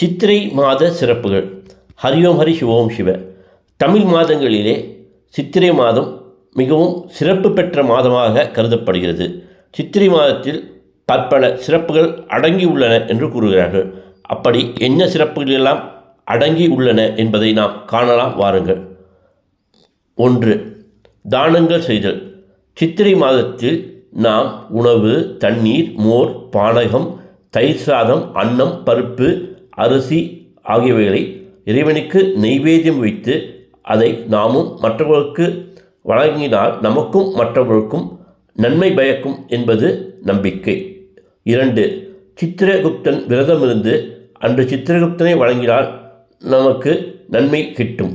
சித்திரை மாத சிறப்புகள். ஹரியோம் ஹரி சிவோம் சிவ. தமிழ் மாதங்களிலே சித்திரை மாதம் மிகவும் சிறப்பு பெற்ற மாதமாக கருதப்படுகிறது. சித்திரை மாதத்தில் பற்பல சிறப்புகள் அடங்கி உள்ளன என்று கூறுகிறார்கள். அப்படி என்ன சிறப்புகள் எல்லாம் அடங்கி உள்ளன என்பதை நாம் காணலாம், வாருங்கள். 1. தானங்கள் செய்தல். சித்திரை மாதத்தில் நாம் உணவு, தண்ணீர், மோர், பானகம், தயிர் சாதம், அன்னம், பருப்பு, அரிசி ஆகியவைகளை இறைவனுக்கு நெய்வேத்தியம் வைத்து அதை நாமும் மற்றவர்களுக்கு வழங்கினால் நமக்கும் மற்றவர்களுக்கும் நன்மை பயக்கும் என்பது நம்பிக்கை. 2. சித்திரகுப்தன் விரதமிருந்து அன்று சித்திரகுப்தனை வழங்கினால் நமக்கு நன்மை கிட்டும்.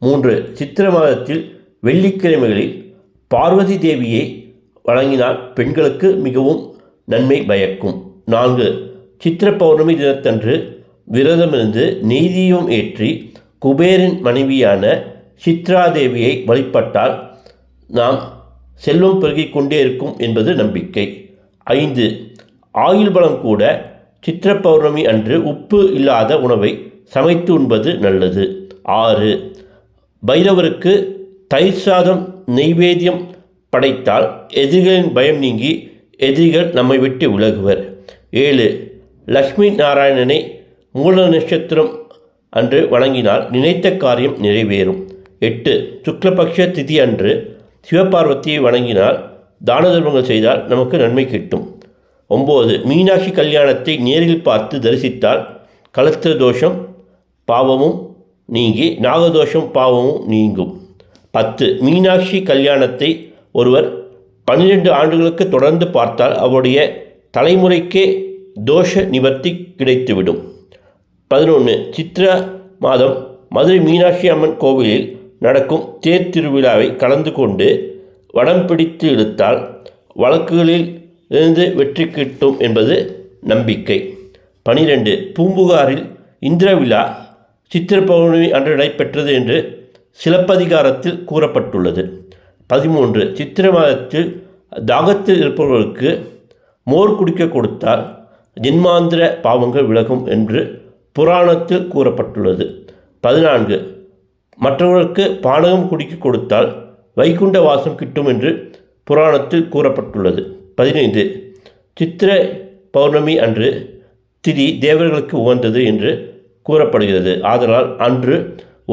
3. சித்திர மாதத்தில் வெள்ளிக்கிழமைகளில் பார்வதி தேவியை வழங்கினால் பெண்களுக்கு மிகவும் நன்மை பயக்கும். 4. சித்திர பௌர்ணமி தினத்தன்று விரதமிருந்து நெய்தீபம் ஏற்றி குபேரின் மனைவியான சித்ராதேவியை வழிபட்டால் நாம் செல்வம் பெருகிக் கொண்டே இருக்கும் என்பது நம்பிக்கை. 5. ஆயுள் பலம் கூட சித்திர பௌர்ணமி அன்று உப்பு இல்லாத உணவை சமைத்து உண்பது நல்லது. 6. பைரவருக்கு தயிர் சாதம் நெய்வேத்தியம் படைத்தால் எதிரிகளின் பயம் நீங்கி எதிரிகள் நம்மை விட்டு விலகுவர். 7. லக்ஷ்மி நாராயணனை மூல நட்சத்திரம் அன்று வணங்கினால் நினைத்த காரியம் நிறைவேறும். 8. சுக்லபக்ஷ திதி அன்று சிவபார்வதியை வணங்கினால் தான தர்மங்கள் செய்தால் நமக்கு நன்மை கிட்டும். 9. மீனாட்சி கல்யாணத்தை நேரில் பார்த்து தரிசித்தால் கலத்திர தோஷம் பாவமும் நீங்கி நாகதோஷம் பாவமும் நீங்கும். 10. மீனாட்சி கல்யாணத்தை ஒருவர் 12 ஆண்டுகளுக்கு தொடர்ந்து பார்த்தால் அவருடைய தலைமுறைக்கே தோஷ நிவர்த்தி கிடைத்துவிடும். 11. சித்திர மாதம் மதுரை மீனாட்சி அம்மன் கோவிலில் நடக்கும் தேர் திருவிழாவை கலந்து கொண்டு வடம் பிடித்து இழுத்தால் வழக்குகளில் இருந்து வெற்றி கிட்டும் என்பது நம்பிக்கை. 12. பூம்புகாரில் இந்திர விழா சித்திர பௌர்ணமி அன்று நடைபெற்றது என்று சிலப்பதிகாரத்தில் கூறப்பட்டுள்ளது. 13. சித்திர மாதத்தில் தாகத்தில் இருப்பவர்களுக்கு மோர் குடிக்க கொடுத்தால் ஜென்மாந்திர பாவங்கள் விலகும் என்று புராணத்தில் கூறப்பட்டுள்ளது. 14. மற்றவர்களுக்கு பானகம் குடிக்க கொடுத்தால் வைகுண்ட வாசம் கிட்டும் என்று புராணத்தில் கூறப்பட்டுள்ளது. 15. சித்திரை பௌர்ணமி அன்று திதி தேவர்களுக்கு உகந்தது என்று கூறப்படுகிறது. ஆதலால் அன்று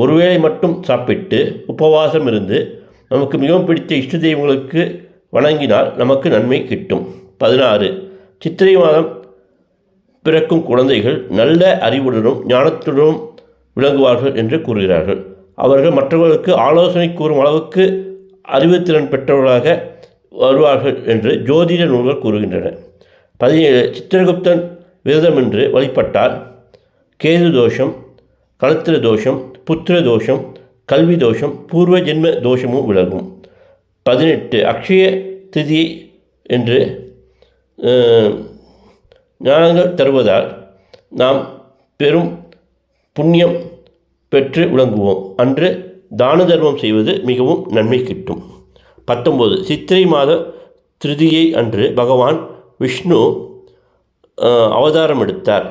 ஒருவேளை மட்டும் சாப்பிட்டு உபவாசம் இருந்து நமக்கு மிகவும் பிடித்த இஷ்ட தெய்வங்களுக்கு வணங்கினால் நமக்கு நன்மை கிட்டும். 16. சித்திரை மாதம் பிறக்கும் குழந்தைகள் நல்ல அறிவுடனும் ஞானத்துடனும் விளங்குவார்கள் என்று கூறுகிறார்கள். அவர்கள் மற்றவர்களுக்கு ஆலோசனை கூறும் அளவுக்கு அறிவுத்திறன் பெற்றவர்களாக வருவார்கள் என்று ஜோதிட நூல்கள் கூறுகின்றன. 17. சித்திரகுப்தன் விரதமின்று வழிபட்டால் கேது தோஷம், கலத்திர தோஷம், புத்திர தோஷம், கல்வி தோஷம், பூர்வ ஜென்ம தோஷமும் விலகும். 18. அக்ஷய திதி என்று ஞானங்கள் தருவதால் நாம் பெரும் புண்ணியம் பெற்று விளங்குவோம். அன்று தான தர்மம் செய்வது மிகவும் நன்மை கிட்டும். 19. சித்திரை மாத திருதியை அன்று பகவான் விஷ்ணு அவதாரம் எடுத்தார்.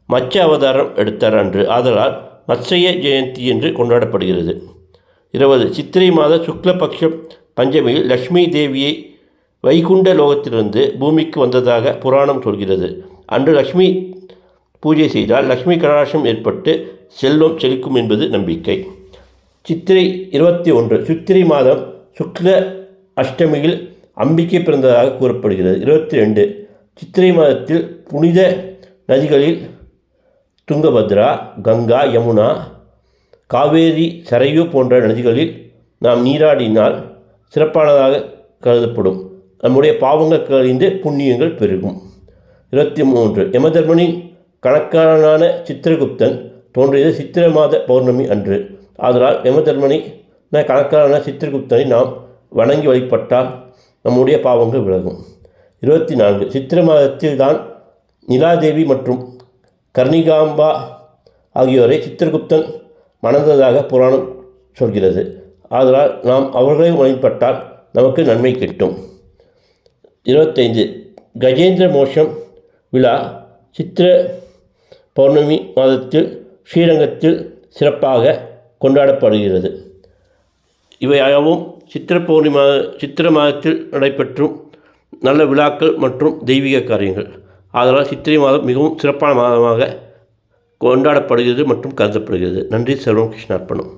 மச்ச அவதாரம் எடுத்தார் அன்று. ஆதலால் மத்ஸ்ய ஜெயந்தி என்று கொண்டாடப்படுகிறது. 20. சித்திரை மாத சுக்லபக்ஷ பஞ்சமியில் லக்ஷ்மி தேவியை வைகுண்ட லோகத்திலிருந்து பூமிக்கு வந்ததாக புராணம் சொல்கிறது. அன்று லக்ஷ்மி பூஜை செய்தால் லக்ஷ்மி கடாட்சம் ஏற்பட்டு செல்வம் செழிக்கும் என்பது நம்பிக்கை. சித்திரை 21. சித்திரை மாதம் சுக்ல அஷ்டமியில் அம்பிகை பிறந்ததாக கூறப்படுகிறது. 22. சித்திரை மாதத்தில் புனித நதிகளில் துங்கபத்ரா, கங்கா, யமுனா, காவேரி, சரையு போன்ற நதிகளில் நாம் நீராடினால் சிறப்பானதாக கருதப்படும். நம்முடைய பாவங்கள் கழிந்து புண்ணியங்கள் பெருகும். 23. யமதர்மனின் கணக்கான சித்திரகுப்தன் தோன்றியது சித்திர மாத பௌர்ணமி அன்று. ஆதலால் யமதர்மனி கணக்கான சித்திரகுப்தனை நாம் வணங்கி வழிபட்டால் நம்முடைய பாவங்கள் விலகும். 24. சித்திர மாதத்தில் தான் நிலாதேவி மற்றும் கர்ணிகாம்பா ஆகியோரை சித்திரகுப்தன் மணந்ததாக புராணம் சொல்கிறது. ஆதலால் நாம் அவர்களை வழிபட்டால் நமக்கு நன்மை கிட்டும். 25. கஜேந்திர மோட்சம் விழா சித்திர பௌர்ணமி மாதத்தில் ஸ்ரீரங்கத்தில் சிறப்பாக கொண்டாடப்படுகிறது. இவையாவும் சித்திரை மாதத்தில் நடைபெற்றும் நல்ல விழாக்கள் மற்றும் தெய்வீக காரியங்கள். ஆதலால் சித்திரை மாதம் மிகவும் சிறப்பான மாதமாக கொண்டாடப்படுகிறது மற்றும் கருதப்படுகிறது. நன்றி. சர்வம் கிருஷ்ணார்ப்பணம்.